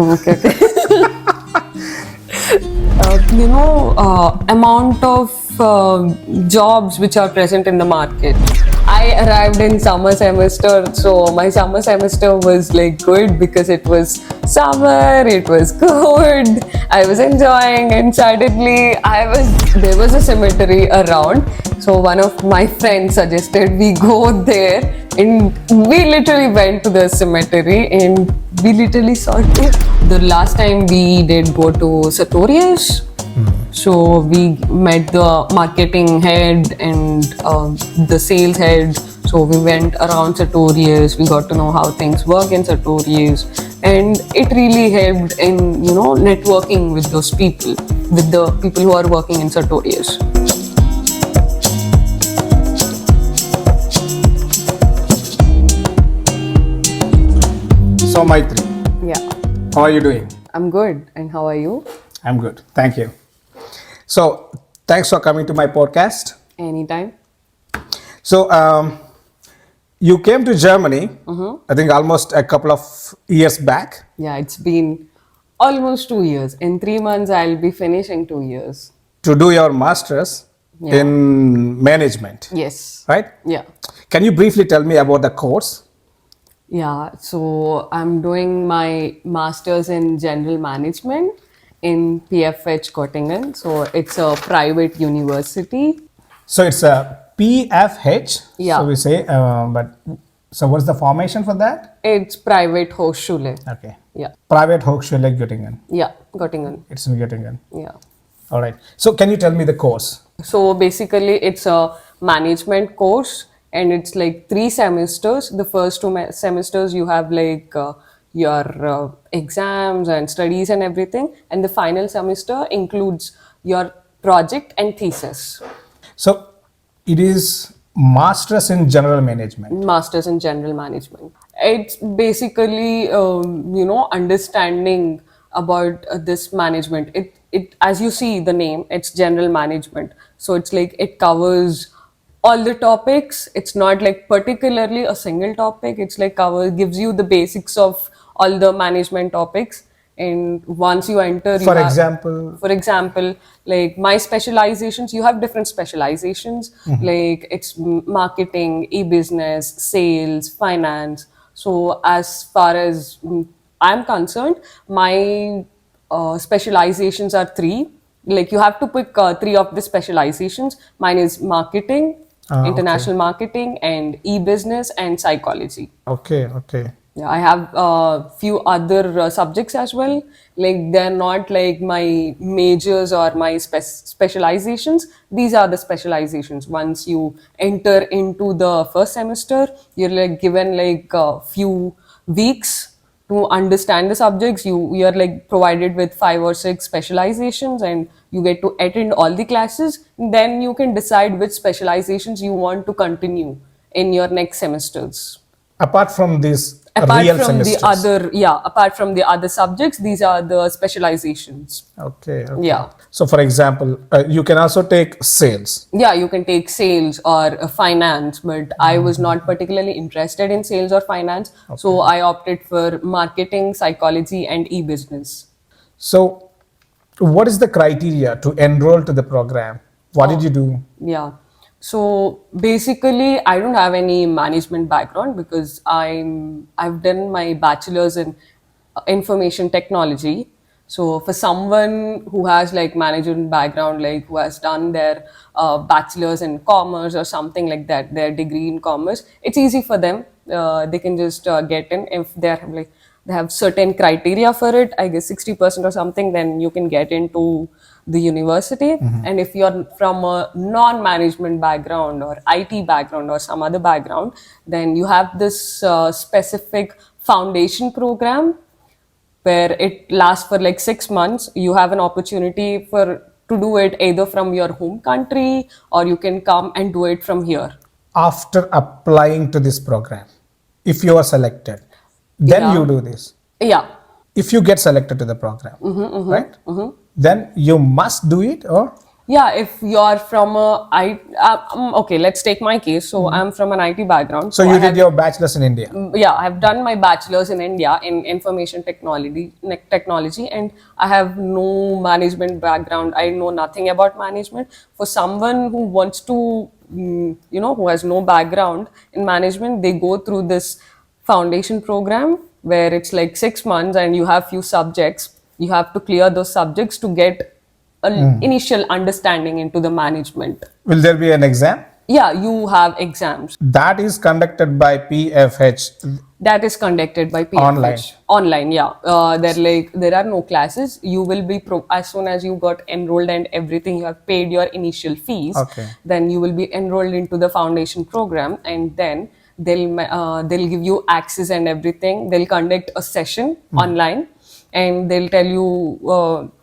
Okay, okay. Amount of jobs which are present in the market. I arrived in summer semester, so my summer semester was like good because it was summer, it was good, I was enjoying, and suddenly there was a cemetery around. So one of my friends suggested we go there, and we literally went to the cemetery and we literally saw it. The last time we did go to Sartorius. So we met the marketing head and the sales head. So we went around Sartorius. We got to know how things work in Sartorius, and it really helped in networking with those people, with the people who are working in Sartorius. So Maithri, Yeah, how are you doing? I'm good. And how are you? I'm good, thank you. So thanks for coming to my podcast. Anytime. So you came to Germany, I think almost a couple of years back. Yeah, it's been almost 2 years. In 3 months, I'll be finishing 2 years. To do your master's in management, Yes. right? Yeah. Can you briefly tell me about the course? Yeah, so I'm doing my master's in general management in PFH Goettingen. So it's a private university. So it's a PFH, Yeah. so we say, but so what's the formation for that? It's private Hochschule. Okay. Yeah, Private Hochschule Göttingen. yeah, Goettingen. It's in Göttingen. Yeah. All right. So can you tell me the course? So basically, it's a management course, and it's like 3 semesters. The first 2 semesters you have like your exams and studies and everything, and the final semester includes your project and thesis. So it is Masters in General Management. Masters in general management. It's basically understanding about this management. It as you see the name, it's general management. So it's like it covers all the topics. It's not like particularly a single topic. It's like gives you the basics of all the management topics. And once you enter, For example, like my specializations, you have different specializations. Like it's marketing, e-business, sales, finance. So as far as I'm concerned, my specializations are 3. Like you have to pick 3 of the specializations. Mine is marketing, international marketing, and e-business and psychology. okay. Yeah, I have a few other subjects as well. Like they're not like my majors or my specializations. These are the specializations. Once you enter into the first semester, you're like given like a few weeks to understand the subjects. You're like provided with 5 or 6 specializations, and you get to attend all the classes. Then you can decide which specializations you want to continue in your next semesters. Apart from these Apart real from semesters. apart from the other subjects, these are the specializations. Okay. Yeah. So for example, you can also take sales. Yeah, you can take sales or finance, but I was not particularly interested in sales or finance. So I opted for marketing, psychology, and e-business. So what is the criteria to enroll to the program? What did you do? Yeah. So basically, I don't have any management background because I've done my bachelor's in information technology. So for someone who has like management background, like who has done their bachelor's in commerce or something like that, their degree in commerce, it's easy for them. They can just get in if they have certain criteria for it. I guess 60% or something, then you can get into the university. And if you're from a non-management background or IT background or some other background, then you have this specific foundation program where it lasts for like 6 months. You have an opportunity to do it either from your home country, or you can come and do it from here. After applying to this program, if you are selected, then you do this. Yeah. If you get selected to the program, right? Then you must do it, or Yeah, if you're from okay, let's take my case. So I'm from an IT background. So So you did your bachelor's in India. yeah, I've done my bachelor's in India in information technology, and I have no management background. I know nothing about management. For someone who wants to, who has no background in management, they go through this foundation program where it's like 6 months, and you have few subjects. You have to clear those subjects to get an initial understanding into the management. Will there be an exam? Yeah, you have exams. That is conducted by PFH That is conducted by online. PFH online. Yeah, there are no classes. You will be as soon as you got enrolled and everything, you have paid your initial fees. Okay. Then you will be enrolled into the foundation program, and then they'll give you access and everything. They'll conduct a session online, and they'll tell you,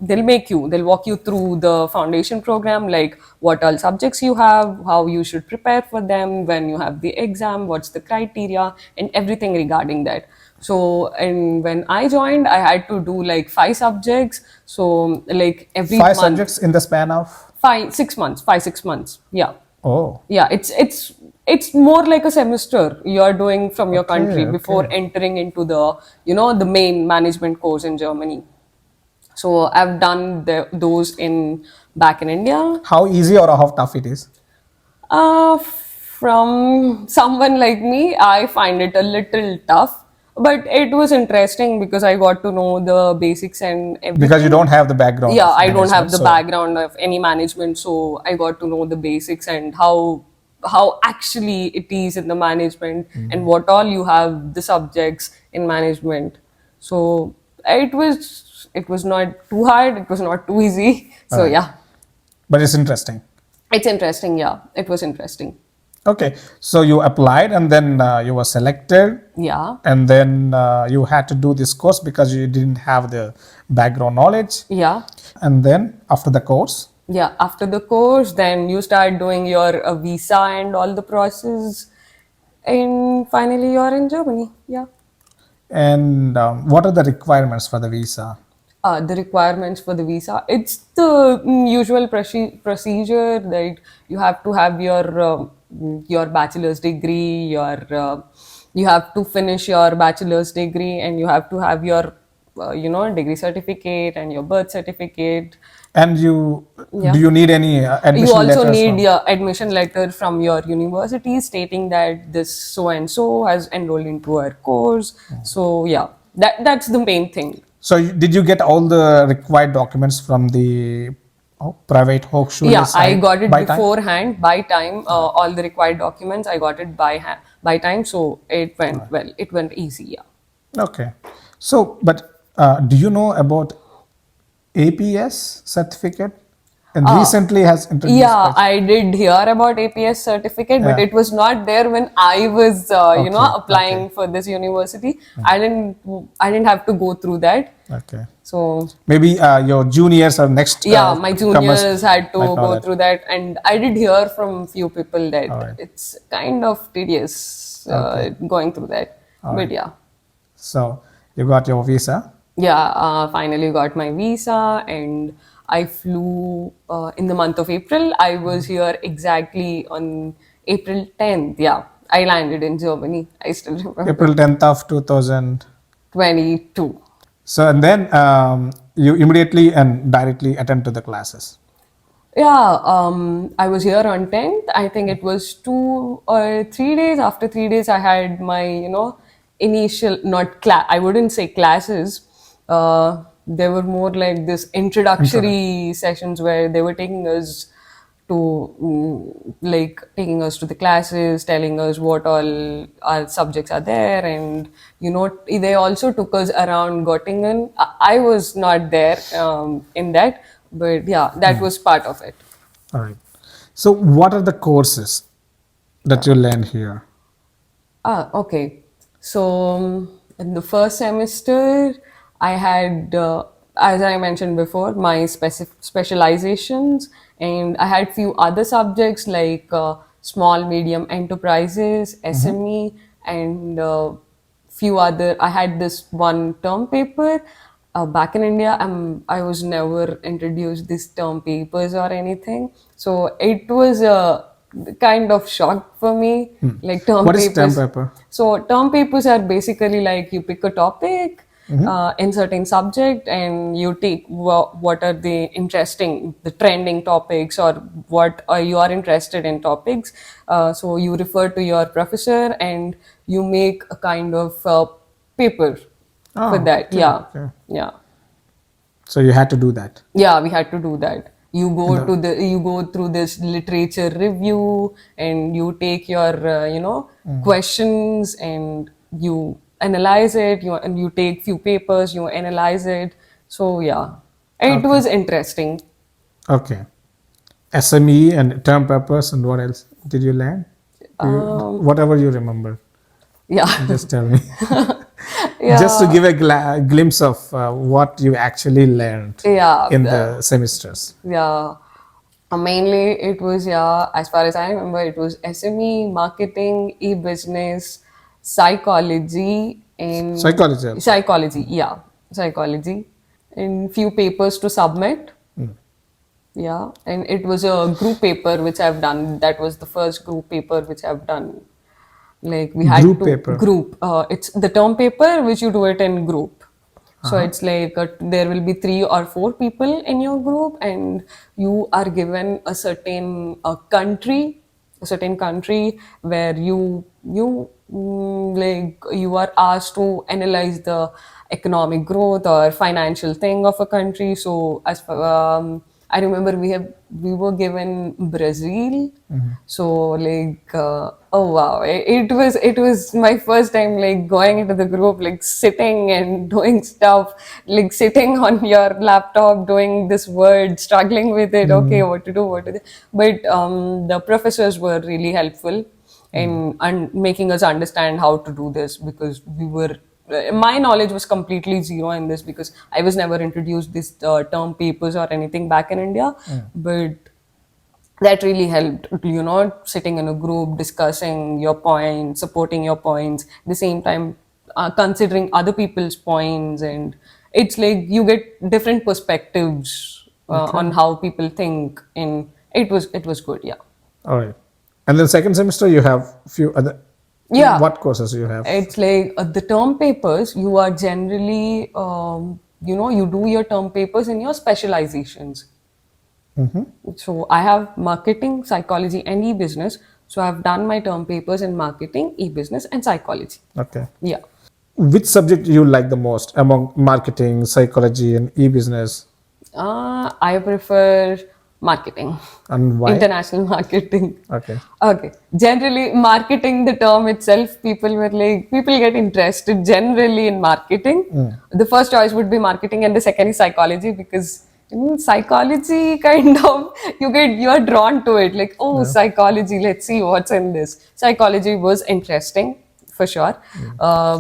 they'll walk you through the foundation program, like what all subjects you have, how you should prepare for them, when you have the exam, what's the criteria, and everything regarding that. So, and when I joined, I had to do like 5 subjects. So, like every Five month, subjects in the span of. 5 6 months, 5 6 months. Yeah. Oh. Yeah, it's more like a semester you're doing from your country Okay. before entering into the main management course in Germany. So I've done those in back in India. How easy or how tough it is? From someone like me, I find it a little tough, but it was interesting because I got to know the basics and everything. Because you don't have the background. Yeah, of I don't have management, the so- background of any management, so I got to know the basics and how actually it is in the management, and what all you have the subjects in management. So it was not too hard, it was not too easy. So Alright. yeah, But it's interesting. it's interesting. Yeah, it was interesting. Okay. So you applied and then you were selected. Yeah. And then you had to do this course because you didn't have the background knowledge. Yeah. And then after the course, Yeah, after the course, then you start doing your visa and all the process, and finally you're in Germany. Yeah. and what are the requirements for the visa? The requirements for the visa, it's the usual procedure that you have to have your bachelor's degree, you have to finish your bachelor's degree, and you have to have your degree certificate and your birth certificate. And you Yeah. do you need any admission You also letters need from- your admission letter from your university stating that this so and so has enrolled into our course. So yeah, that's the main thing. So did you get all the required documents from the private Hochschule? Yeah, I side got it by time? beforehand by time. All the required documents I got it by time, so it went well. It went easy. Yeah. Okay. So, but do you know about APS certificate? And recently has introduced. Yeah, I did hear about APS certificate, but Yeah. it was not there when I was, Okay, applying for this university. I didn't have to go through that. Okay. So Maybe your juniors or next. yeah, my comers juniors had to might know go that. through that, and I did hear from few people that Alright. it's kind of tedious going through that. But yeah. So you got your visa. Yeah, finally got my visa, and I flew in the month of April. I was here exactly on April 10th. Yeah, I landed in Germany. I still remember. April 10th of 2000. 22. So and then you immediately and directly attend to the classes. Yeah, I was here on 10th. I think it was 2 or 3 days. After 3 days, I had my, initial, not class, I wouldn't say classes. They were more like this introductory sessions where they were taking us taking us to the classes, telling us what all our subjects are there, and they also took us around Goettingen. I was not there in that, but yeah, that was part of it. All right. So what are the courses that you learn here? Okay. So in the first semester, I had, as I mentioned before, my specializations, and I had few other subjects like small, medium enterprises, SME, and few other. I had this one term paper. Back in India, I was never introduced these term papers or anything. So it was a kind of shock for me, like term What is term papers. paper? So term papers are basically like you pick a topic in certain subject and you take what are the interesting, the trending topics or what you are interested in topics. So you refer to your professor and you make a kind of paper for Oh, that. okay, Yeah, okay. yeah, So you had to do that. yeah. We had to do that. You In go the, to you go through this literature review and you take your questions and you analyze it. You take few papers, you analyze it. So yeah, it okay, was interesting. okay. SME and term papers and what else did you learn? Whatever you remember, Yeah, just tell me. Just to yeah, give a glimpse of what you actually learned yeah. in the semesters. Yeah. Mainly it was, yeah, as far as I remember, it was SME, marketing, e-business, psychology, and Psychology also. psychology, yeah, psychology, and few papers to submit. Yeah, and it was a group paper which I've done. That was the first group paper which I've done. Like we had Group to paper. group. It's the term paper which you do it in group. So Uh-huh. it's like there will be 3 or 4 people in your group, and you are given a certain country where like you are asked to analyze the economic growth or financial thing of a country. So as for, I remember we were given Brazil. So like oh wow, it was my first time like going into the group, like sitting and doing stuff, like sitting on your laptop doing this word, struggling with it. Okay, what to do, what to do. But the professors were really helpful in making us understand how to do this, because my knowledge was completely zero in this because I was never introduced this term papers or anything back in India. But that really helped, sitting in a group, discussing your points, supporting your points, at the same time considering other people's points. And it's like you get different perspectives Okay. on how people think, and it was good. Yeah. All right. And then second semester you have few other. Yeah, What courses you have? it's like the term papers, you are generally, you do your term papers in your specializations. So I have marketing, psychology, and e-business. So I've done my term papers in marketing, e-business, and psychology. Okay. Yeah. Which subject you like the most among marketing, psychology, and e-business, I prefer marketing, and why? international marketing. Okay. Okay. Generally, marketing, the term itself, people get interested generally in marketing. The first choice would be marketing, and the second is psychology, because psychology kind of, you're drawn to it. Like, oh, Yeah. psychology, let's see what's in this. Psychology was interesting for sure.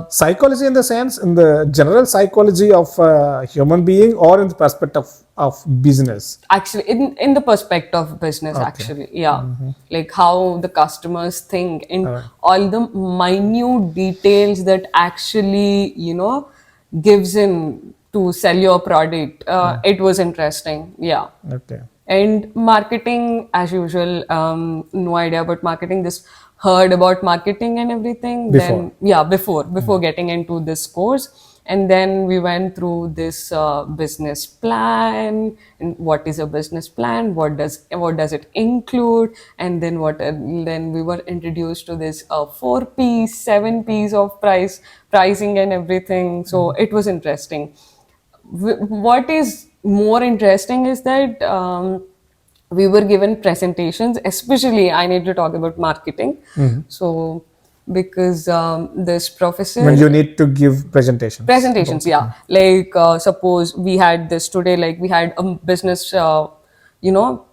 Psychology in the sense, in the general psychology of a human being, or in the perspective of business. Actually, in the perspective of business, Okay. actually, yeah, like how the customers think and Alright. all the minute details that actually gives in to sell your product. It was interesting, yeah. Okay. And marketing, as usual, no idea about marketing, just heard about marketing and everything. Before. Then, yeah, before getting into this course. And then we went through this business plan, and what is a business plan, what does it include, and then then we were introduced to this 4 P's, 7 P's of pricing and everything. So it was interesting. What is more interesting is that we were given presentations, especially I need to talk about marketing. So because this When professor, you need to give presentations presentations, about. yeah, like suppose we had this today, like we had a business, you know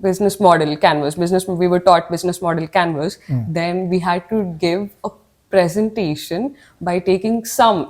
business model canvas, we were taught business model canvas. Then we had to give a presentation by taking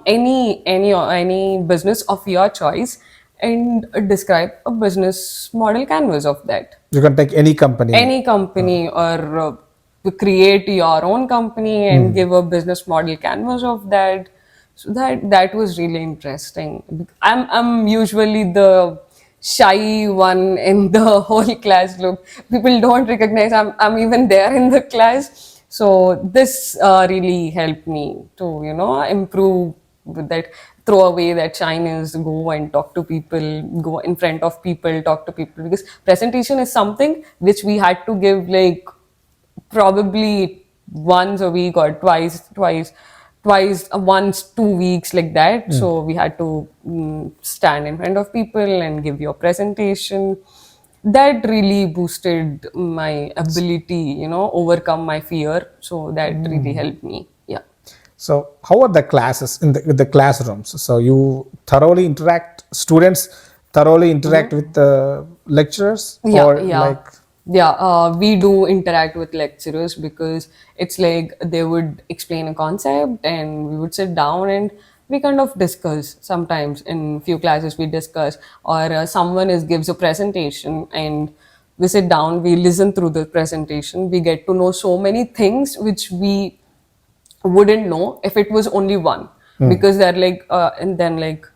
any business of your choice and describe a business model canvas of that, You can take any company. any company, or to create your own company and give a business model canvas of that. So that was really interesting. I'm usually the shy one in the whole class group. People don't recognize I'm even there in the class. So this really helped me to improve with that, throw away that shyness, go and talk to people, go in front of people, talk to people, because presentation is something which we had to give like probably once a week or twice, once 2 weeks, like that. So we had to stand in front of people and give your presentation. That really boosted my ability, overcome my fear. So that really helped me. Yeah. So how are the classes in the classrooms? So you students thoroughly interact with the lecturers, Yeah, or yeah, like? yeah. We do interact with lecturers because it's like they would explain a concept and we would sit down and we kind of discuss. Sometimes in few classes we discuss, or someone gives a presentation and we sit down, we listen through the presentation. We get to know so many things which we wouldn't know if it was only one, because they're like and then like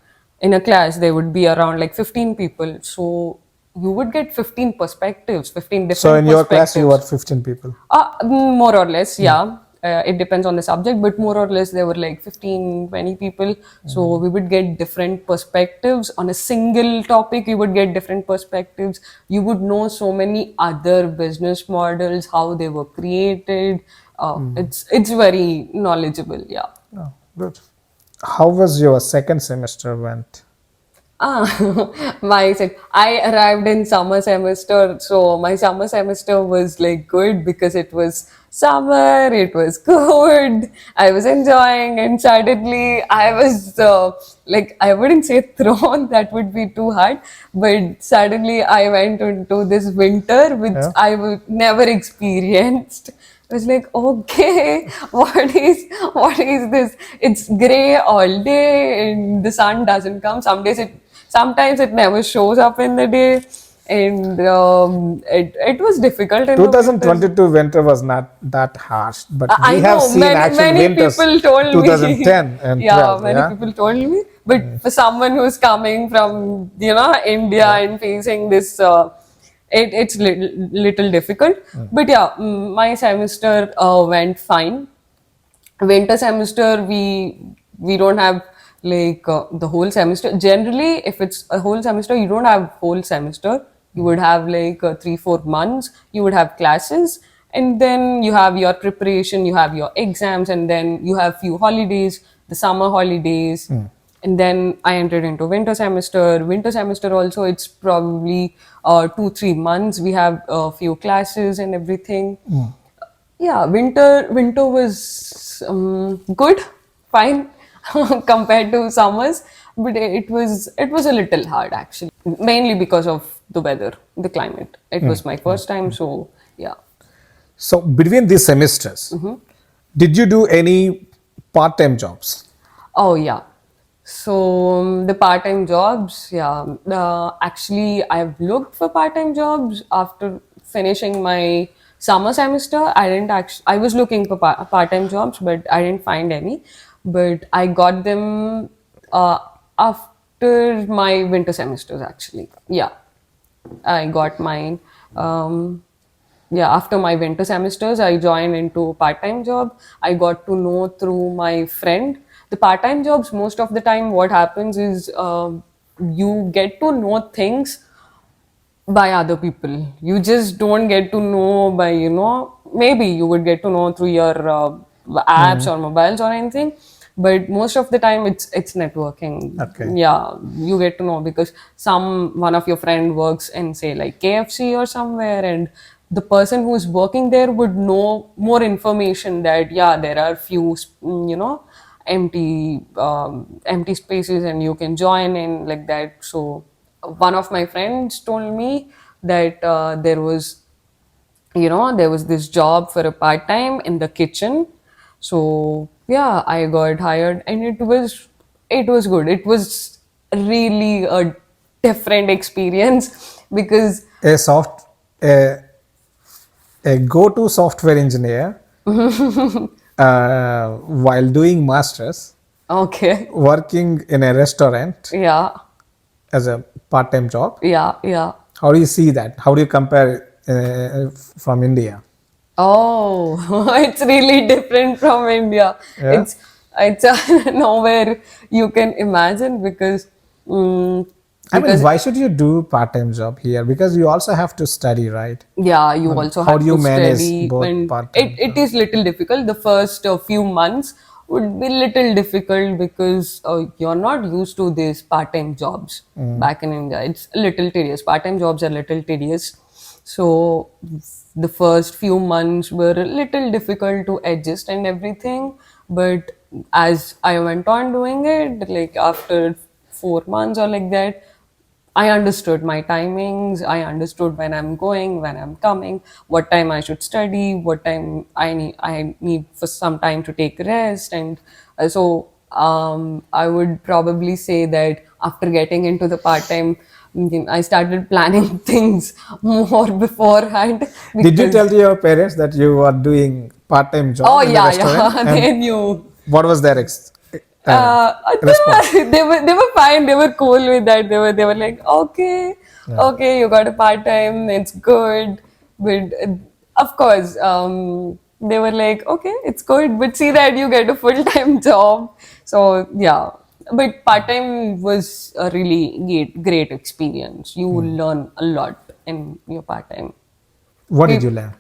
in a class there would be around like 15 people, so you would get 15 perspectives, 15 So different in your class you were perspectives. 15 people. More or less, yeah. It depends on the subject, but more or less there were like 15, 20 people. So we would get different perspectives on a single topic. You would get different perspectives. You would know so many other business models, how they were created. It's very knowledgeable, yeah. Oh, good. How was your second semester went? Ah, I arrived in summer semester, so my summer semester was like good because it was summer, it was good, I was enjoying, and suddenly I was like, I wouldn't say thrown, that would be too hard, but suddenly I went into this winter which Yeah. I would never experienced. I was like, okay, what is this? It's gray all day and the sun doesn't come. Sometimes it never shows up in the day, and it was difficult in the winters. 2022 winter was not that harsh, but I we have know seen many actual many winters people told me. 2010 and Yeah, 12. many Yeah. people told me. But for someone who's coming from India Yeah. and facing this, it's little difficult. But yeah, my semester went fine. Winter semester we don't have like the whole semester. Generally, if it's a whole semester, you don't have whole semester. You would have like 3-4 months. You would have classes, and then you have your preparation, you have your exams, and then you have few holidays, the summer holidays. And then I entered into winter semester. Winter semester also, it's probably 2-3 months. We have a few classes and everything. Yeah, winter was good, fine compared to summers, but it was a little hard actually, mainly because of the weather, the climate. It was my first time, so yeah. So between these semesters, did you do any part-time jobs? Oh yeah. So the part-time jobs, yeah. Actually, I've looked for part-time jobs after finishing my summer semester. I didn't actually. I was looking for part-time jobs, but I didn't find any. But I got them after my winter semesters. Actually, yeah. I got mine. Yeah, after my winter semesters, I joined into part-time job. I got to know through my friend. The part-time jobs, most of the time, what happens is you get to know things by other people. You just don't get to know by, maybe you would get to know through your apps or mobiles or anything, but most of the time it's networking. Okay. Yeah, you get to know because one of your friend works in, say, like KFC or somewhere, and the person who's working there would know more information that, yeah, there are few, empty spaces and you can join in, like that. So one of my friends told me that there was this job for a part time in the kitchen. So yeah, I got hired, and it was good. It was really a different experience because A soft a, a go-to software engineer while doing masters Okay. working in a restaurant Yeah. as a part-time job. Yeah. Yeah. How do you see that? How do you compare from India? Oh, it's really different from India. Yeah. It's nowhere you can imagine because mm I mean, because why should you do part-time job here? Because you also have to study, right? yeah, you And also how do have you to manage study, both and part-time it job? is little difficult. The first few months would be little difficult because you're not used to these part-time jobs back in India. It's a little tedious. Part-time jobs are little tedious, so the first few months were a little difficult to adjust and everything. But as I went on doing it, like after 4 months or like that, I understood my timings. I understood when I'm going, when I'm coming, what time I should study, what time I need for some time to take rest, and I would probably say that after getting into the part time, I started planning things more beforehand Did you tell because your parents that you are doing part-time oh job in a yeah, restaurant? yeah, And they knew. what was their uh, response? They were fine. They were cool with that. They were like, okay, Yeah. okay, you got a part time. It's good, but of course, they were like, okay, it's good, but see that you get a full time job. So yeah, but part time was a really great experience. You will learn a lot in your part time. What did you learn?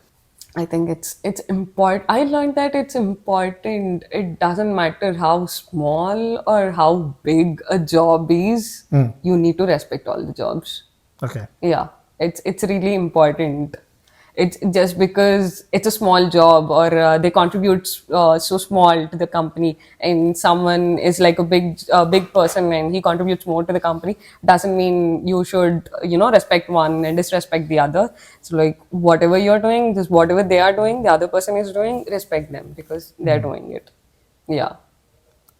I think it's important. I learned that it's important. It doesn't matter how small or how big a job is. You need to respect all the jobs. Okay. Yeah, it's really important. It's just because it's a small job or they contribute so small to the company, and someone is like a big person and he contributes more to the company, doesn't mean you should respect one and disrespect the other. So like whatever you're doing, just whatever they are doing, the other person is doing, respect them because they're doing it. Yeah,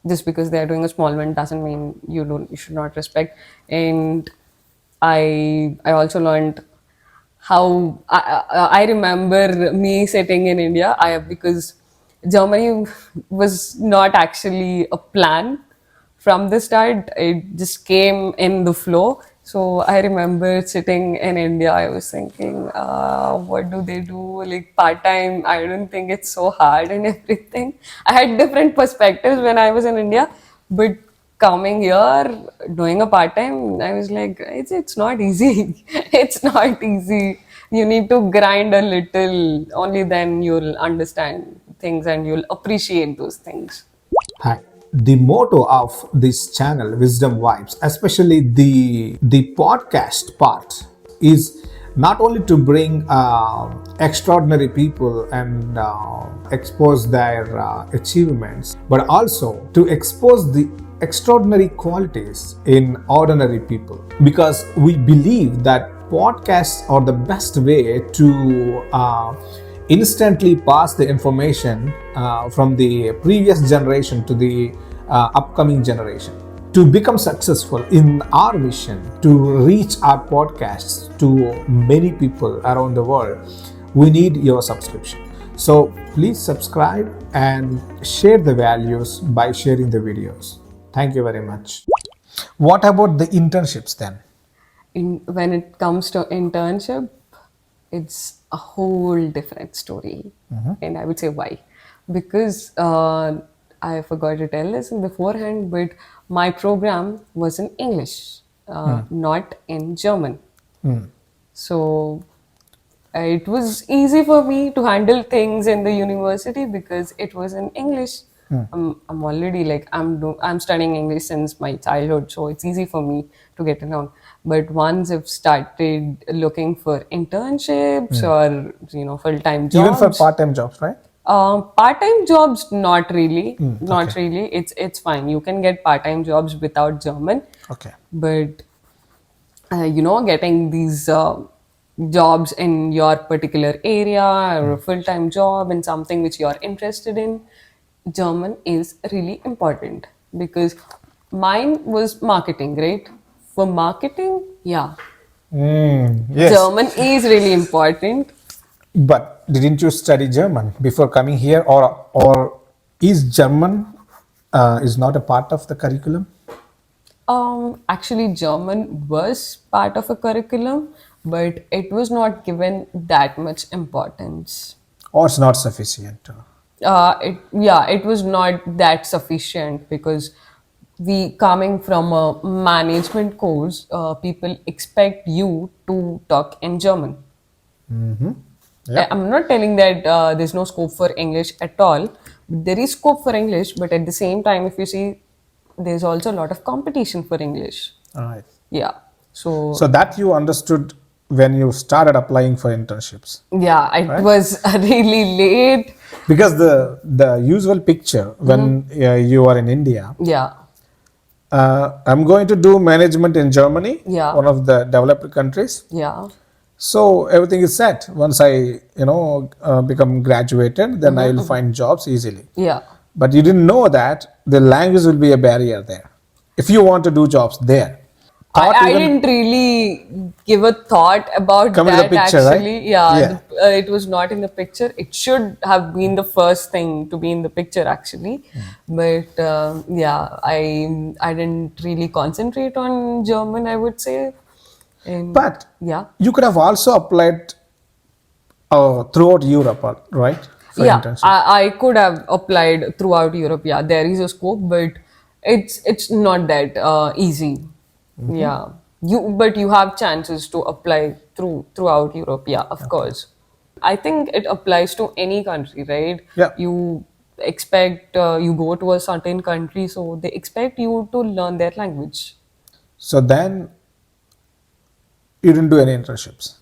just because they're doing a small one doesn't mean you should not respect. And I also learned how I remember me sitting in India. I because Germany was not actually a plan from the start. It just came in the flow. So I remember sitting in India. I was thinking, what do they do? Like part time. I don't think it's so hard and everything. I had different perspectives when I was in India, but coming here doing a part time, I was like, it's not easy. It's not easy. You need to grind a little. Only then you'll understand things and you'll appreciate those things. Hi. The motto of this channel, Wisdom Vibes, especially the podcast part, is not only to bring extraordinary people and expose their achievements, but also to expose the extraordinary qualities in ordinary people. Because we believe that podcasts are the best way to instantly pass the information from the previous generation to the upcoming generation. To become successful in our mission to reach our podcasts to many people around the world, we need your subscription. So please subscribe and share the values by sharing the videos. Thank you very much. What about the internships then? When it comes to internship, it's a whole different story. And I would say why. Because I forgot to tell this in beforehand, but my program was in English, not in German. So it was easy for me to handle things in the university because it was in English. I'm already like I'm studying English since my childhood, so it's easy for me to get along. But once I've started looking for internships or full time Even for jobs, part-time jobs, right? part-time jobs, not really, not Okay. really. It's fine. You can get part-time jobs without German, Okay. but getting these jobs in your particular area or a full-time job in something which you're interested in, German is really important because mine was marketing, right? For marketing, yeah, Yes. German is really important. But didn't you study German before coming here, or is German is not a part of the curriculum? Actually, German was part of a curriculum, but it was not given that much importance. Or it's not sufficient? It was not that sufficient because we coming from a management course, people expect you to talk in German. Yep. I'm not telling that there's no scope for English at all. There is scope for English, but at the same time, if you see, there's also a lot of competition for English. All right. Yeah. So that you understood when you started applying for internships, Yeah, it right? was really late. Because the usual picture when you are in India, Yeah, I'm going to do management in Germany, yeah, one of the developed countries. yeah. So everything is set. Once I, become graduated, then I will find jobs easily. Yeah. But you didn't know that the language will be a barrier there. If you want to do jobs there, thought I even didn't really give a thought about come in the that picture, right? actually. Yeah, Yeah. it was not in the picture. It should have been the first thing to be in the picture actually. But yeah, I didn't really concentrate on German, I would say. And But yeah. you could have also applied throughout Europe, right? For Yeah, internship. I could have applied throughout Europe. Yeah, there is a scope, but it's not that easy. Yeah, you have chances to apply throughout Europe. Yeah, of course. I think it applies to any country, right? Yeah. You expect you go to a certain country, so they expect you to learn their language. So then you didn't do any internships.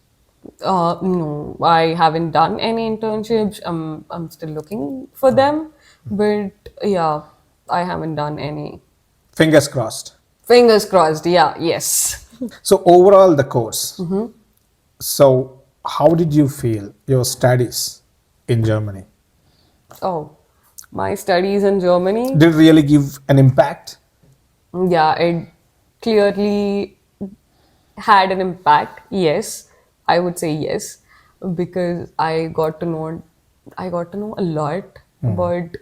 No, I haven't done any internships. I'm still looking for them, but yeah, I haven't done any. Fingers crossed. Fingers crossed. Yeah, yes. So overall, the course. So how did you feel your studies in Germany? Oh, my studies in Germany. Did it really give an impact? Yeah, it clearly had an impact. Yes, I would say yes, because I got to know a lot about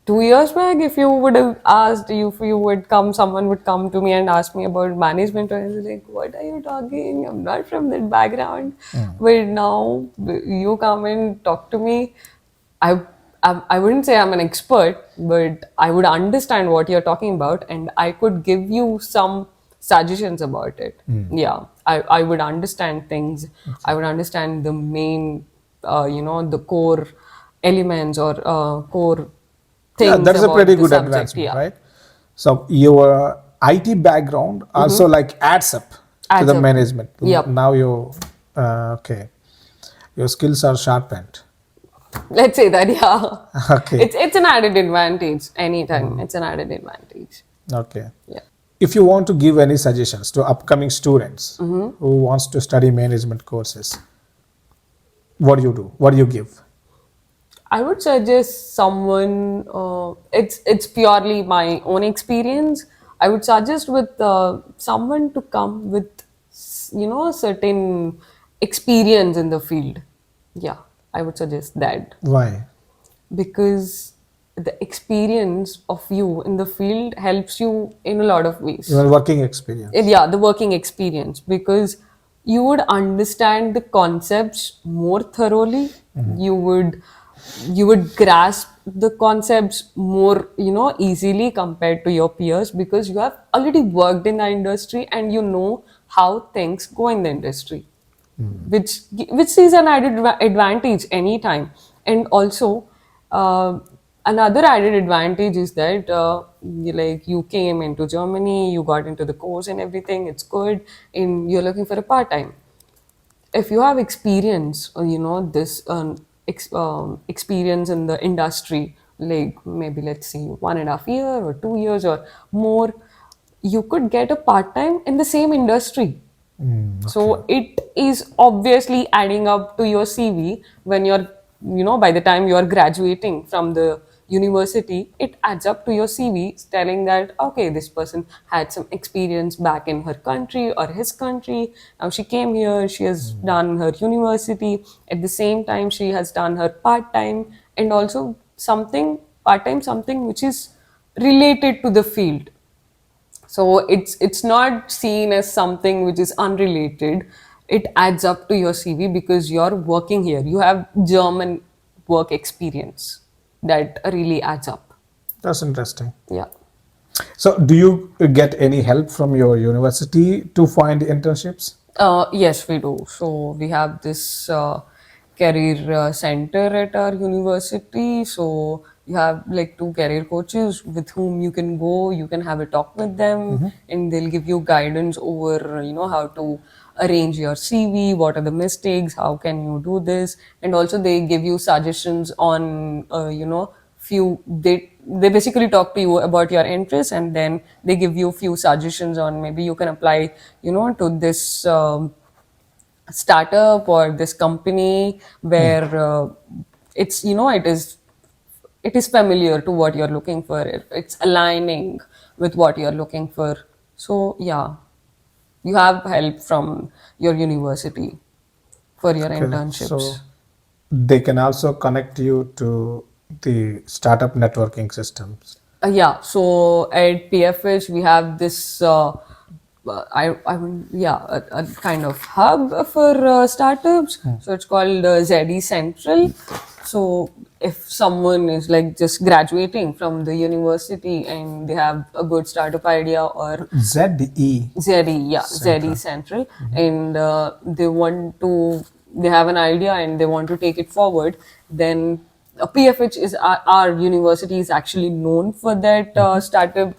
2 years back. If you would have asked, if you would come, someone would come to me and ask me about management, I was like, "What are you talking? I'm not from that background." But now you come and talk to me. I, I wouldn't say I'm an expert, but I would understand what you're talking about, and I could give you some suggestions about it. Yeah, I would understand things. I would understand the main, the core elements or core Yeah, things that is a about pretty the good subject. advancement, Yeah, right? So your IT background also like adds up to adds the up. management. Yep. Now okay, your skills are sharpened. Let's say that. Yeah, Okay, it's an added advantage. Anytime, it's an added advantage. okay. Yeah. If you want to give any suggestions to upcoming students who wants to study management courses, what do you do? What do you give? I would suggest someone. It's purely my own experience. I would suggest with someone to come with a certain experience in the field. Yeah, I would suggest that Why? because the experience of you in the field helps you in a lot of ways. Your working experience. Yeah, the working experience, because you would understand the concepts more thoroughly. You would grasp the concepts more easily compared to your peers, because you have already worked in the industry and you know how things go in the industry, which is an added advantage anytime. And also, uh, another added advantage is that you came into Germany, you got into the course and everything, it's good, and you're looking for a part-time. If you have experience, this experience in the industry, like maybe let's say 1.5 year or 2 years or more, you could get a part-time in the same industry. Okay. So it is obviously adding up to your CV when by the time you are graduating from the university, it adds up to your CV telling that, okay, this person had some experience back in her country or his country. Now she came here, she has done her university. At the same time, she has done her part time, and also something part time, something which is related to the field. So it's not seen as something which is unrelated. It adds up to your CV because you're working here. You have German work experience. That really adds up. That's interesting. Yeah. So, do you get any help from your university to find internships? Yes, we do. So we have this career center at our university. So you have like two career coaches with whom you can go. You can have a talk with them, and they'll give you guidance over how to arrange your CV. What are the mistakes? How can you do this? And also they give you suggestions on few they basically talk to you about your interests, and then they give you few suggestions on maybe you can apply to this startup or this company where it's it is familiar to what you're looking for. It's aligning with what you're looking for. So yeah, you have help from your university for your Okay, so internships. they can also connect you to the startup networking systems. Yeah, so at PFH we have this I mean yeah a kind of hub for startups. So it's called ZE Central. So if someone is like just graduating from the university and they have a good startup idea, or ZE ZE, yeah, ZE Central. Central, and they have an idea and they want to take it forward, then PFH is our university is actually known for that startup,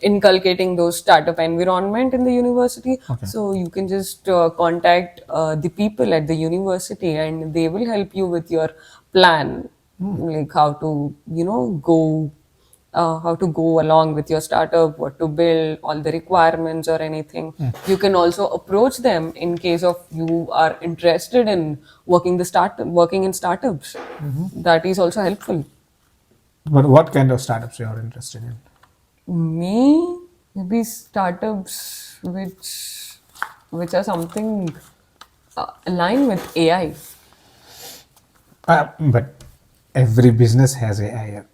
inculcating those startup environment in the university. Okay. So you can just contact the people at the university and they will help you with your plan, like how to go along with your startup, what to build, all the requirements or anything. You can also approach them in case of you are interested in working in startups. That is also helpful. But what kind of startups you are interested in? Me, maybe startups which are something aligned with AI. But every business has AI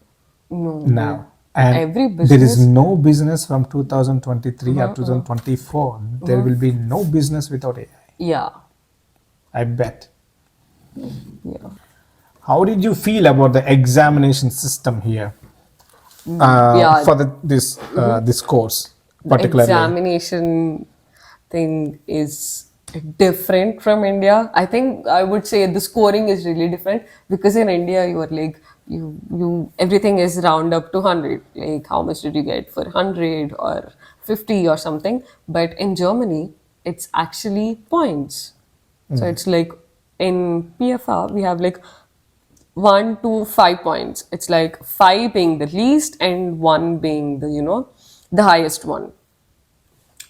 No, now. And every there is business. no business from 2023 or 2024. There will be no business without AI. Yeah, I bet. yeah. How did you feel about the examination system here Yeah. for this course The particularly? examination thing is different from India. I think I would say the scoring is really different because in India you are like you everything is round up to 100. Like how much did you get for 100 or 50 or something? But in Germany it's actually points. So it's like in PFR we have like 1 to 5 points. It's like 5 being the least and 1 being the highest one.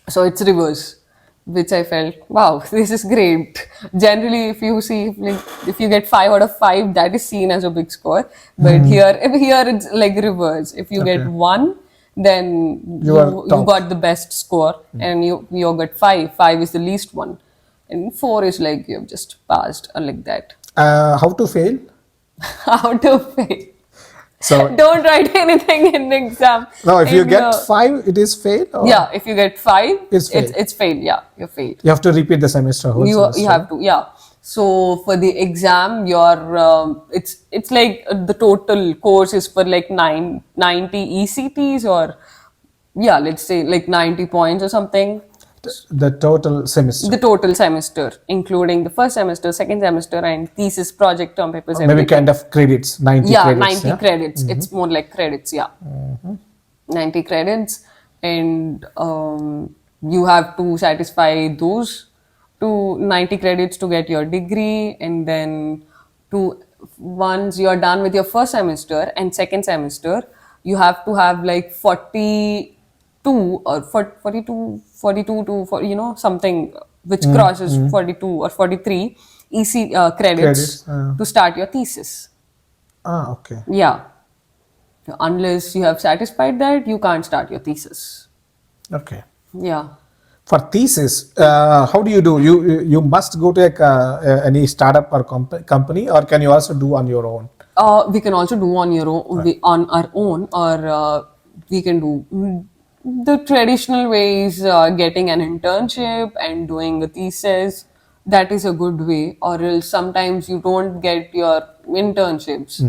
So it's reverse, which I felt, wow, this is great. Generally, if you see, like, if you get 5 out of 5, that is seen as a big score. But here it's like reverse. If you get Okay. 1, then You are you top. got the best score, and you got 5. 5 is the least one, and 4 is like you've just passed, or like that. How to fail? How to fail? So Don't write anything in the exam. now, if you In, get 5, it is fail. Or yeah, if you get 5, It's fail. it's fail. Yeah, you're failed. You have to repeat the semester. Whole You semester. have to, yeah. So for the exam, it's like the total course is for like 90 ECTs, or yeah, let's say like 90 points or something. The total semester. The total semester, including the first semester, second semester, and thesis, project, term papers, Maybe everything. kind of credits. 90 Yeah, credits. 90 yeah? credits. It's more like credits, yeah. 90 credits, and you have to satisfy those to 90 credits to get your degree, and then once you're done with your first semester and second semester, you have to have like 42 or 42 to something which crosses 42 or 43 EC credits Credits, uh. to start your thesis. Okay. Yeah. Unless you have satisfied that, you can't start your thesis. Okay. Yeah. For thesis, how do? You must go to any startup or company, or can you also do on your own? We can also do on your own, on our own, or we can do the traditional ways, getting an internship and doing a thesis. That is a good way. Or else sometimes you don't get your internships,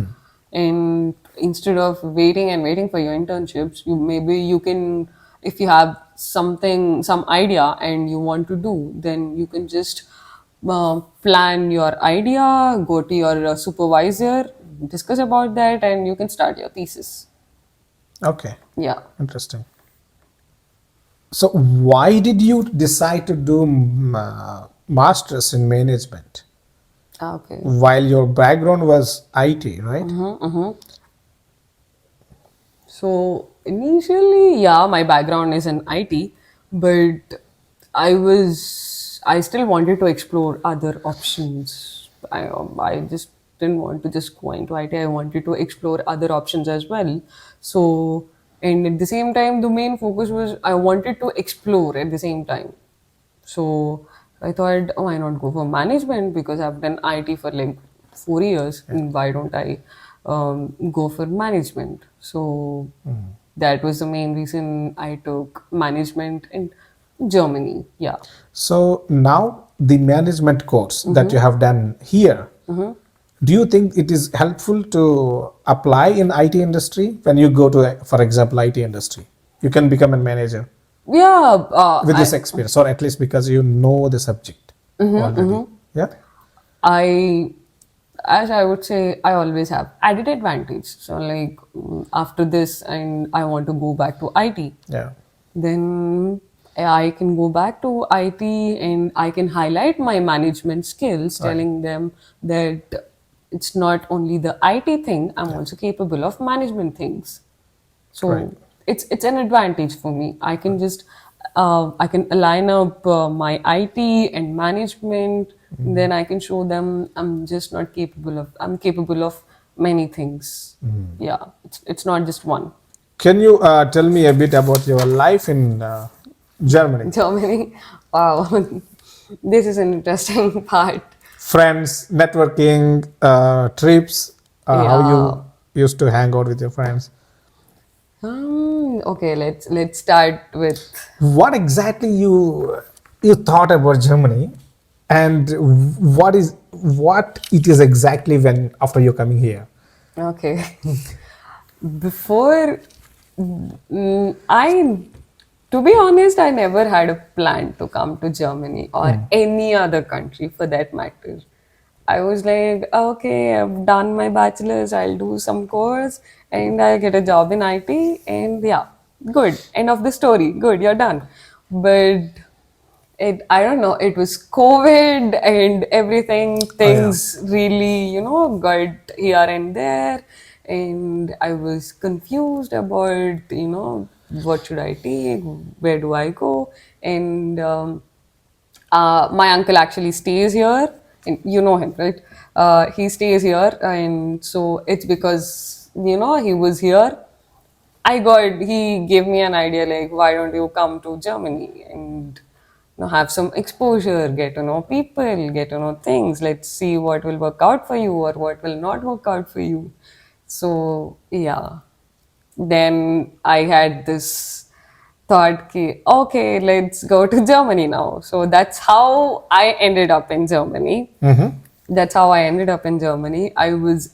and instead of waiting and waiting for your internships, you can, if you have some idea and you want to do, then you can just plan your idea, go to your supervisor, discuss about that, and you can start your thesis. Okay, Yeah. interesting. So, why did you decide to do masters in management Okay. while your background was IT, right? So initially, yeah, my background is in IT, but I still wanted to explore other options. I just didn't want to just go into IT. I wanted to explore other options as well. So, and at the same time, the main focus was I wanted to explore at the same time. So I thought, oh, why not go for management, because I've done IT for like 4 years, and why don't I go for management? So that was the main reason I took management in Germany. Yeah. So now the management course that you have done here, do you think it is helpful to apply in IT industry when you go to, for example, IT industry? You can become a manager Yeah. with this experience, or at least because you know the subject already. Yeah. I, as I would say, I always have added advantage. So like after this, and I want to go back to IT, Yeah. then I can go back to IT and I can highlight my management skills, Right. telling them that it's not only the IT thing, I'm also capable of management things. Right. So it's an advantage for me. I can just I can align up my IT and management. Then I can show them I'm capable of many things. Yeah, it's not just one. Can you tell me a bit about your life in Germany? Germany, wow, this is an interesting part. Friends, networking, trips, how Yeah. you used to hang out with your friends. Okay, let's start with. What exactly you thought about Germany, and what it is exactly when after you're coming here? Okay. Before, I, to be honest, I never had a plan to come to Germany or any other country for that matter. I was like, okay, I've done my bachelor's, I'll do some course and I'll get a job in IT, and yeah, good. End of the story. Good, you're done. But I don't know, it was COVID and everything, Oh yeah. things really, got here and there, and I was confused about, what should I take, where do I go? And my uncle actually stays here, and you know him, right? He stays here, and so it's because, he was here. He gave me an idea like, why don't you come to Germany and have some exposure, get to know people, get to know things. Let's see what will work out for you or what will not work out for you. So, yeah. Then I had this thought, ki, okay, let's go to Germany now. So that's how I ended up in Germany. That's how I ended up in Germany. I was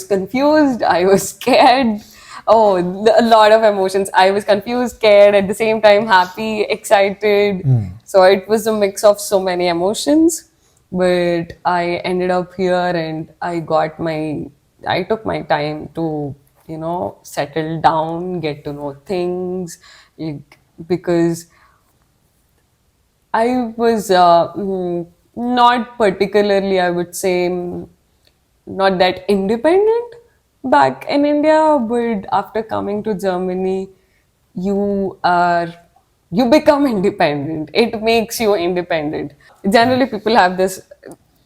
confused. I was scared. Oh, a lot of emotions. I was confused, scared, at the same time happy, excited. So it was a mix of so many emotions. But I ended up here, and I took my time to, settle down, get to know things, because I was not particularly, I would say, not that independent back in India, but after coming to Germany, you are you become independent. It makes you independent. Generally, people have this.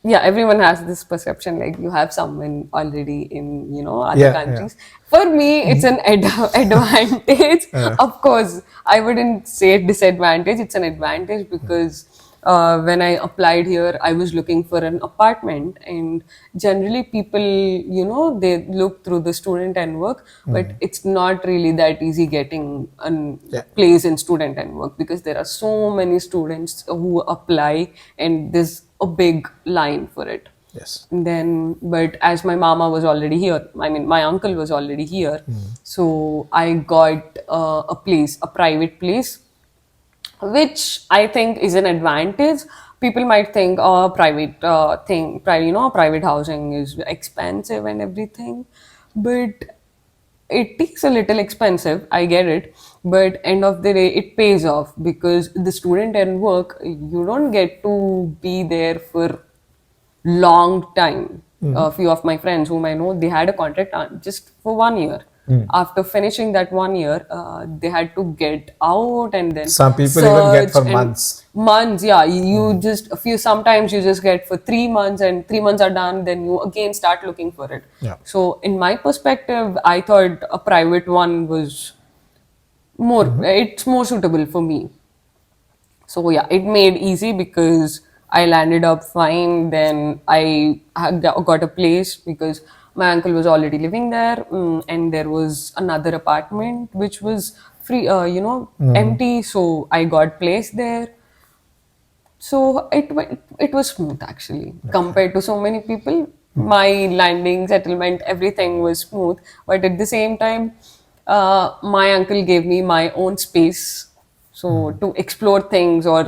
Yeah, everyone has this perception like you have someone already in other Yeah, yeah. countries. For me, it's an advantage. Of course, I wouldn't say disadvantage. It's an advantage because when I applied here, I was looking for an apartment, and generally people, they look through the student and work, but it's not really that easy getting a Yeah. place in student and work because there are so many students who apply, and there's a big line for it. Yes. Then, but as my mama was already here, I mean, my uncle was already here, so I got a place, a private place, which I think is an advantage. People might think, oh, private private housing is expensive and everything, but it is a little expensive. I get it, but end of the day, it pays off because the student and work, you don't get to be there for long time. A few of my friends whom I know, they had a contract just for 1 year. After finishing that 1 year, they had to get out and then Some people even get search for and months. months. Yeah, you just a few. Sometimes you just get for 3 months, and 3 months are done. Then you again start looking for it. Yeah. So, in my perspective, I thought a private one was more. It's more suitable for me. So yeah, it made easy because I landed up fine. Then I got a place because my uncle was already living there, and there was another apartment which was free, empty. So I got placed there. So it was smooth actually compared to so many people. My landing, settlement, everything was smooth. But at the same time, my uncle gave me my own space, so to explore things or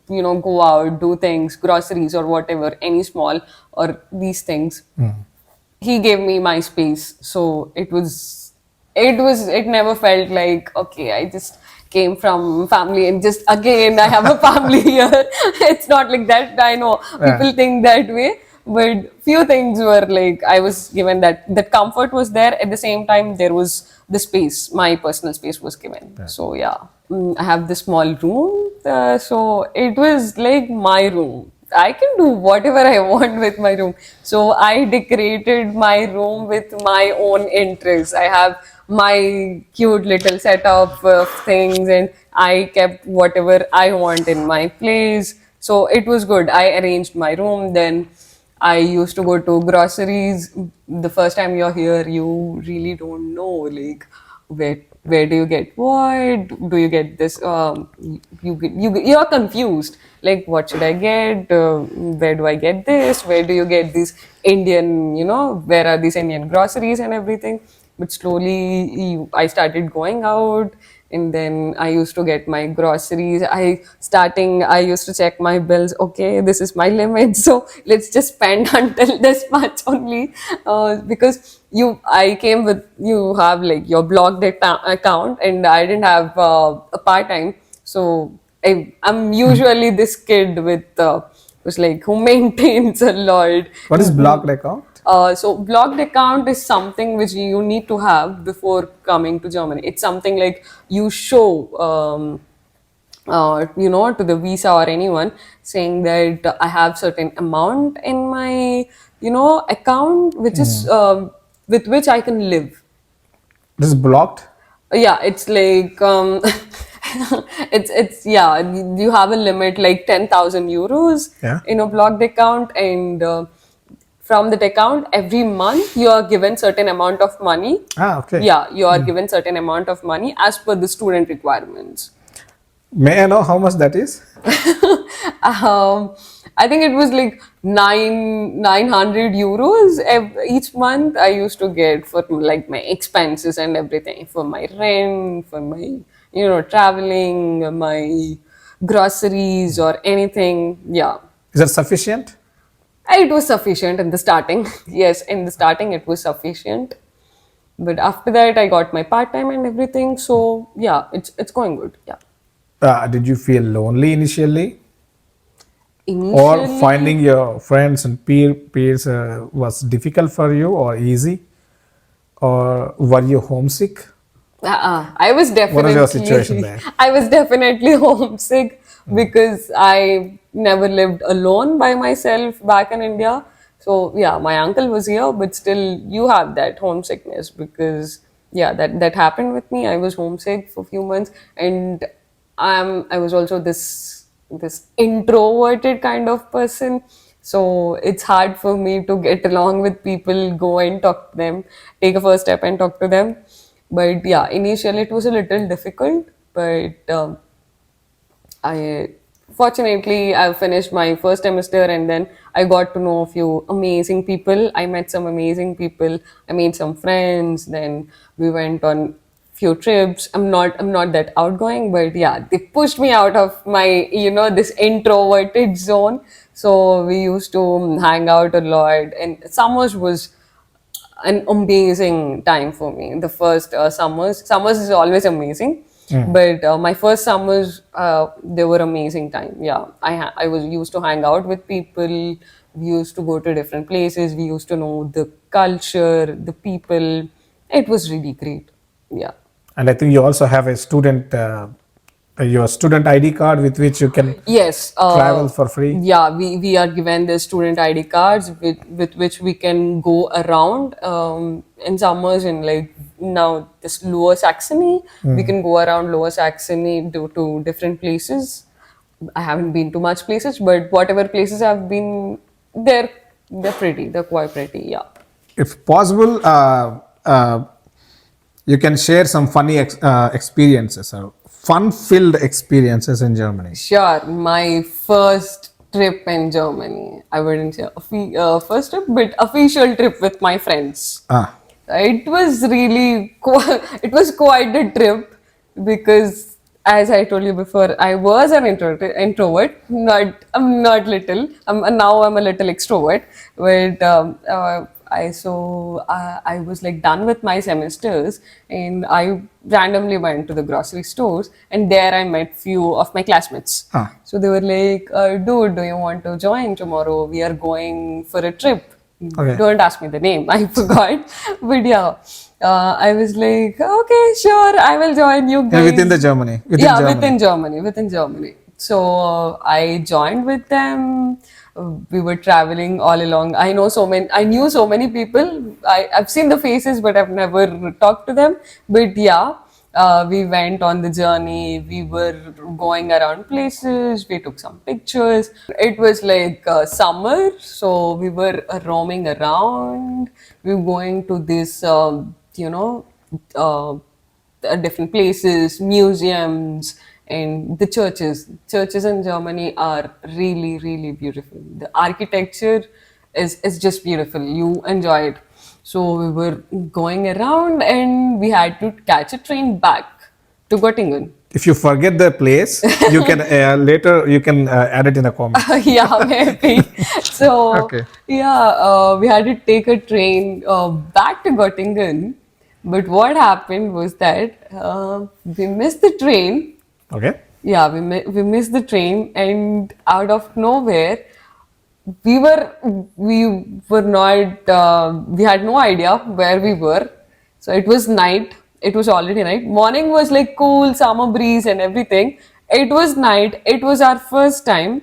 go out, do things, groceries or whatever, any small or these things. He gave me my space, so it never felt like, okay, I just came from family and just again I have a family here. It's not like that. I know Yeah. people think that way, but few things were like I was given that comfort was there. At the same time, there was the space, my personal space was given. So yeah, I have this small room, so it was like my room. I can do whatever I want with my room. So I decorated my room with my own interests. I have my cute little setup of things, and I kept whatever I want in my place. So it was good. I arranged my room. Then I used to go to groceries. The first time you're here, you really don't know like where do you get what? Do you get this? You're confused. Like, what should I get? Where do I get this? Where do you get these Indian? Where are these Indian groceries and everything? But slowly, I started going out, and then I used to get my groceries. I used to check my bills. Okay, this is my limit, so let's just spend until this much only, because I came with, you have like your blocked account, and I didn't have a part-time. So I'm usually this kid with who's like who maintains a lot. What is blocked account? So blocked account is something which you need to have before coming to Germany. It's something like you show, to the visa or anyone, saying that I have certain amount in my, account, which is with which I can live. This is blocked. Yeah, it's like it's yeah, you have a limit like 10,000 euros Yeah. in a blocked account, and from that account every month you are given certain amount of money. Ah, okay. Yeah, you are given certain amount of money as per the student requirements. May I know how much that is? um, I think it was like 900 euros each month I used to get for like my expenses and everything, for my rent, for my traveling, my groceries or anything. Yeah, Is that sufficient? it was sufficient in the starting. Yes, in the starting it was sufficient, but after that I got my part time and everything. So yeah, it's going good. Yeah. Did you feel lonely initially, or Initially, finding your friends and peers was difficult for you, or easy, or were you homesick? I was What is your situation definitely there? I was definitely homesick because I never lived alone by myself back in India. So yeah, my uncle was here, but still you have that homesickness because yeah, that happened with me. I was homesick for a few months, and I was also this this introverted kind of person. So it's hard for me to get along with people, go and talk to them, take a first step and talk to them. But yeah, initially it was a little difficult, but I fortunately I finished my first semester, and then I got to know a few amazing people. I met some amazing people. I made some friends. Then we went on few trips. I'm not that outgoing, but yeah, they pushed me out of my this introverted zone. So we used to hang out a lot, and summers was an amazing time for me. The first summers is always amazing, but my first summers they were amazing time. Yeah, I was used to hang out with people. We used to go to different places. We used to know the culture, the people. It was really great. Yeah. And I think you also have a your student ID card with which you can Yes, travel for free. yeah, we are given the student ID cards with which we can go around in summers in like now this Lower Saxony. We can go around Lower Saxony to different places. I haven't been to much places, but whatever places I've been, they're quite pretty, yeah. If possible, you can share some funny experiences or fun-filled experiences in Germany. Sure, my first trip in Germany. I wouldn't say first trip, but official trip with my friends. Ah, It was really it was quite a trip because, as I told you before, I was an introvert. I'm not little. Now I'm a little extrovert. But I was like done with my semesters, and I randomly went to the grocery stores, and there I met few of my classmates. ah. So they were like, "Dude, do you want to join tomorrow? We are going for a trip." Okay. Don't ask me the name, I forgot. But yeah, I was like, okay, sure, I will join you Yeah, guys. within the Germany. Within Germany. So I joined with them. We were traveling all along. I knew so many people. I've seen the faces, but I've never talked to them. But yeah, we went on the journey. We were going around places. We took some pictures. It was like summer, so we were roaming around. We were going to this, uh, different places, museums, and the churches. Churches in Germany are really, really beautiful. The architecture is just beautiful. You enjoy it. So we were going around, and we had to catch a train back to Gottingen. If you forget the place, you can later you can add it in a comment. Yeah, maybe. So, Okay. yeah, we had to take a train back to Gottingen. But what happened was that we missed the train. Okay. Yeah, we missed the train, and out of nowhere, we were not we had no idea where we were. So it was night. It was already night. Morning was like cool summer breeze and everything. It was night. It was our first time,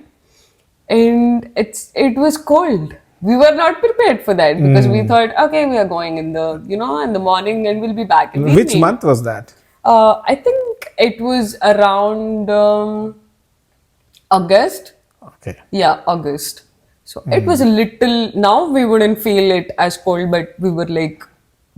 and it was cold. We were not prepared for that because we thought, okay, we are going in the in the morning, and we'll be back in the Which evening. month was that? I think it was around August. Okay. Yeah, August. So it was a little, now we wouldn't feel it as cold, but we were like,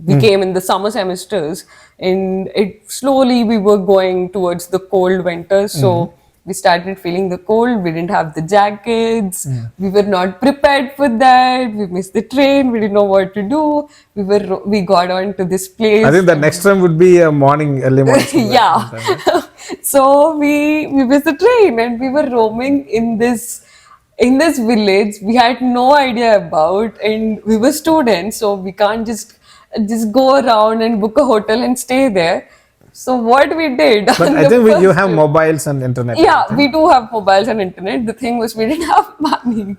we came in the summer semesters, and it slowly we were going towards the cold winter. So we started feeling the cold. We didn't have the jackets. We were not prepared for that. We missed the train. We didn't know what to do. We got on to this place. I think the next time would be a morning, early morning. Yeah. So we missed the train, and we were roaming in this village we had no idea about, and we were students, so we can't just go around and book a hotel and stay there. So what we did But on I the think you first have trip- mobiles and internet. yeah, we do have mobiles and internet. The thing was we didn't have money.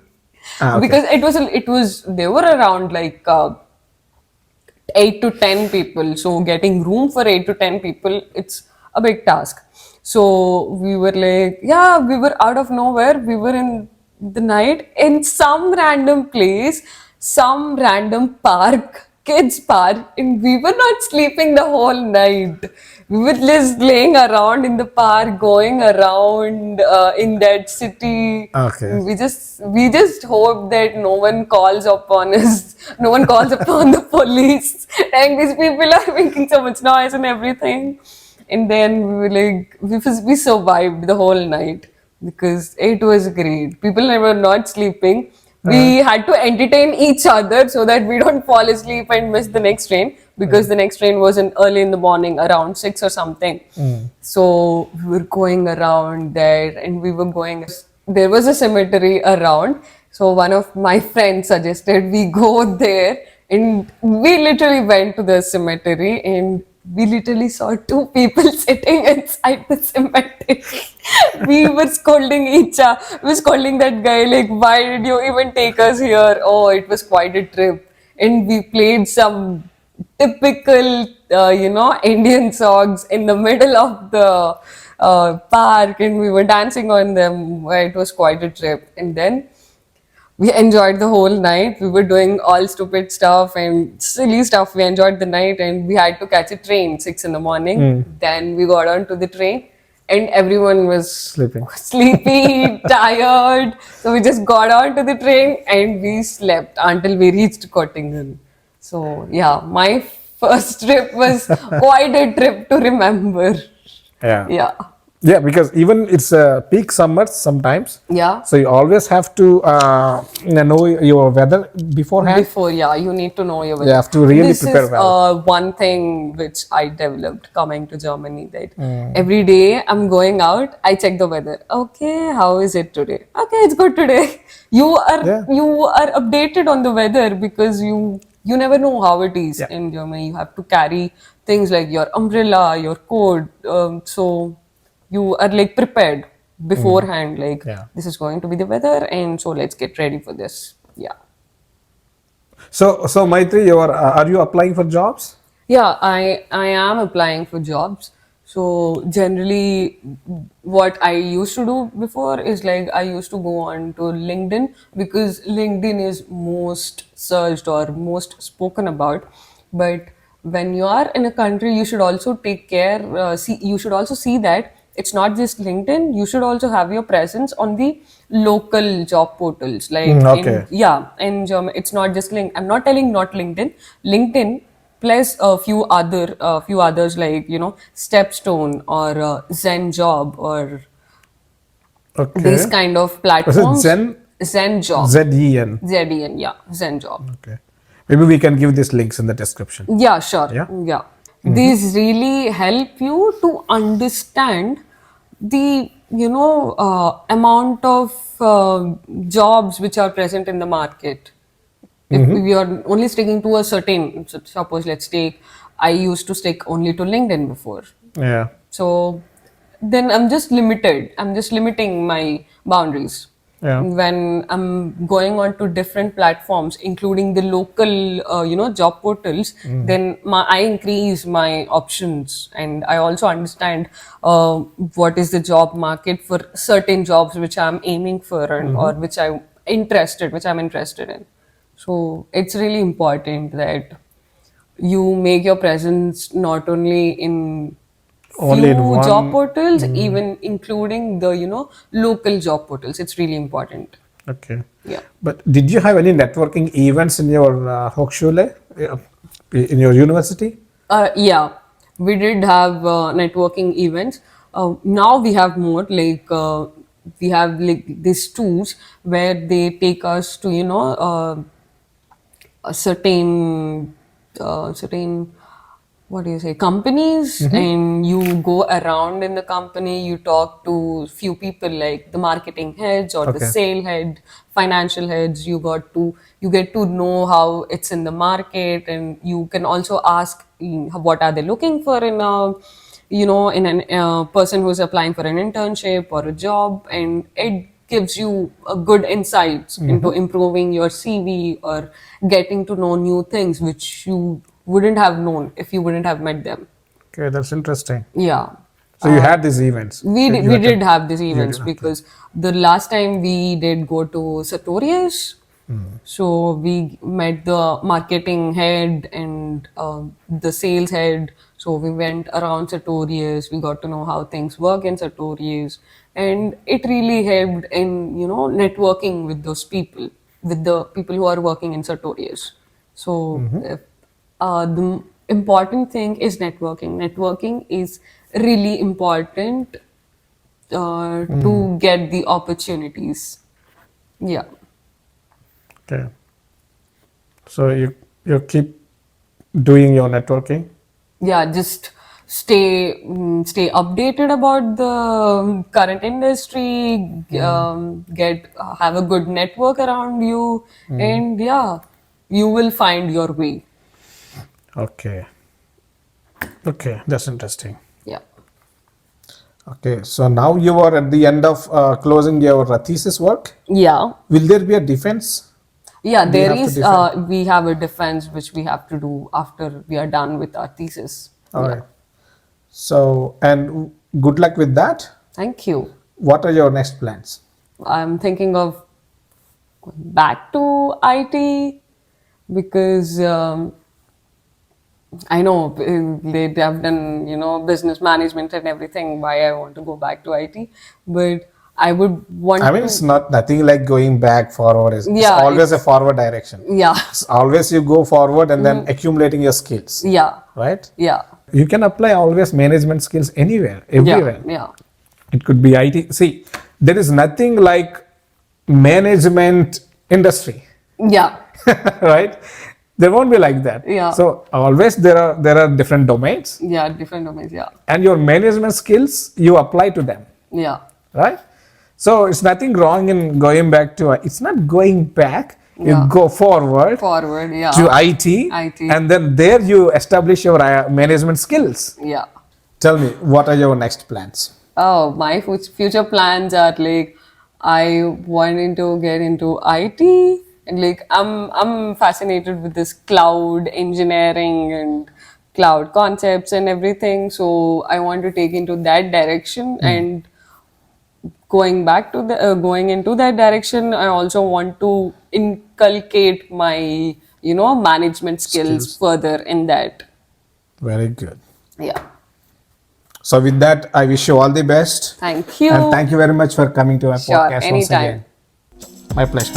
Okay. Because it was they were around like 8 to 10 people. So getting room for 8 to 10 people, it's a big task. So we were like, yeah, we were out of nowhere. We were in the night in some random place, some random park kids park, and we were not sleeping the whole night. We were just laying around in the park, going around in that city. Okay. We just hope that no one calls upon us, no one calls upon the police, and these people are making so much noise and everything. And then we were like, we survived the whole night because it was great. People were not sleeping. We had to entertain each other so that we don't fall asleep and miss the next train, because the next train was early in the morning, around 6 or something. So we were going around there, and we were going. There was a cemetery around, so one of my friends suggested we go there, and we literally went to the cemetery, and we literally saw two people sitting inside the cemetery. We were scolding we were scolding that guy, like, why did you even take us here? Oh, it was quite a trip. And we played some typical, Indian songs in the middle of the park, and we were dancing on them. It was quite a trip. And then we enjoyed the whole night. We were doing all stupid stuff and silly stuff. We enjoyed the night, and we had to catch a train 6 in the morning. Then we got onto the train, and everyone was sleepy, tired. So we just got onto the train and we slept until we reached Goettingen. So yeah, my first trip was quite a trip to remember. Yeah. Yeah. Yeah, because even it's peak summers sometimes. Yeah. So you always have to know your weather beforehand. You need to know your weather. You have to really this prepare is, well. one thing which I developed coming to Germany, that every day I'm going out, I check the weather. Okay, how is it today? Okay, it's good today. You are updated on the weather, because you never know how it is in Germany. You have to carry things like your umbrella, your coat. So you are like prepared beforehand, like this is going to be the weather, and so let's get ready for this. Yeah. So Maithri, are you applying for jobs? Yeah, I am applying for jobs. So generally, what I used to do before is, like, I used to go on to LinkedIn, because LinkedIn is most searched or most spoken about. But when you are in a country, you should also take care. You should also see that it's not just LinkedIn. You should also have your presence on the local job portals. Like in Germany, it's not just LinkedIn. I'm not telling not LinkedIn. LinkedIn plus a few others, like, Stepstone or Zen Job or these kind of platforms. Zen Job. Zen. Zen, yeah, Zen Job. Okay. Maybe we can give these links in the description. Yeah, sure. Yeah. These really help you to understand the amount of jobs which are present in the market. If we are only sticking to a certain, suppose let's take, I used to stick only to LinkedIn before. Yeah. So then I'm just limited. I'm just limiting my boundaries. Yeah. When I'm going on to different platforms, including the local, job portals, then I increase my options, and I also understand what is the job market for certain jobs which I'm aiming for, or which I'm interested in. So it's really important that you make your presence not only in few job portals, even including the local job portals. It's really important. Okay. Yeah. But did you have any networking events in your Hochschule, in your university? Yeah, we did have networking events. Now we have more, like, we have like these tours where they take us to a certain what do you say, companies, and you go around in the company, you talk to few people, like the marketing heads or the sale head, financial heads. You get to know how it's in the market, and you can also ask what are they looking for in a in a person who's applying for an internship or a job, and it gives you a good insights into improving your CV or getting to know new things which you wouldn't have known if you wouldn't have met them. Okay, that's interesting. Yeah. So you had these events. We did have these events, because the last time we did go to Sartorius, So we met the marketing head and the sales head. So we went around Sartorius. We got to know how things work in Sartorius, and it really helped in networking with those people, with the people who are working in Sartorius. So the important thing is networking. Networking is really important to get the opportunities. Yeah. Okay. So you keep doing your networking. Yeah, just stay updated about the current industry, get have a good network around you, and yeah, you will find your way. Okay. Okay, that's interesting. Yeah. Okay, so now you are at the end of closing your thesis work. Yeah. Will there be a defense? Yeah, Do you there have to is defend? we have a defense which we have to do after we are done with our thesis. All Yeah. right. So, and good luck with that. Thank you. What are your next plans? I'm thinking of going back to IT because I know they have done, business management and everything. Why I want to go back to IT, but I would I want mean, to. it's not nothing like going back forward. It's Yeah, always a it's forward direction. yeah, It's always you go forward and then accumulating your skills, yeah, right? yeah, You can apply always management skills anywhere, yeah, everywhere. yeah, It could be IT. See, there is nothing like management industry, yeah, right? There won't be like that. yeah, So always there are different domains, yeah. Different domains. Yeah, and your management skills you apply to them, yeah, right? So it's nothing wrong in going back to. It's not going back. You yeah. go forward Forward. Yeah, to IT, IT. and then there you establish your management skills. Yeah. Tell me, what are your next plans? Oh, my future plans are like I wanted to get into IT, and like I'm fascinated with this cloud engineering and cloud concepts and everything. So I want to take into that direction, and going into that direction, I also want to inculcate my management skills Skills. further in that. Very good. Yeah. So with that, I wish you all the best. Thank you. And thank you very much for coming to my Sure. podcast once Anytime. again. My pleasure.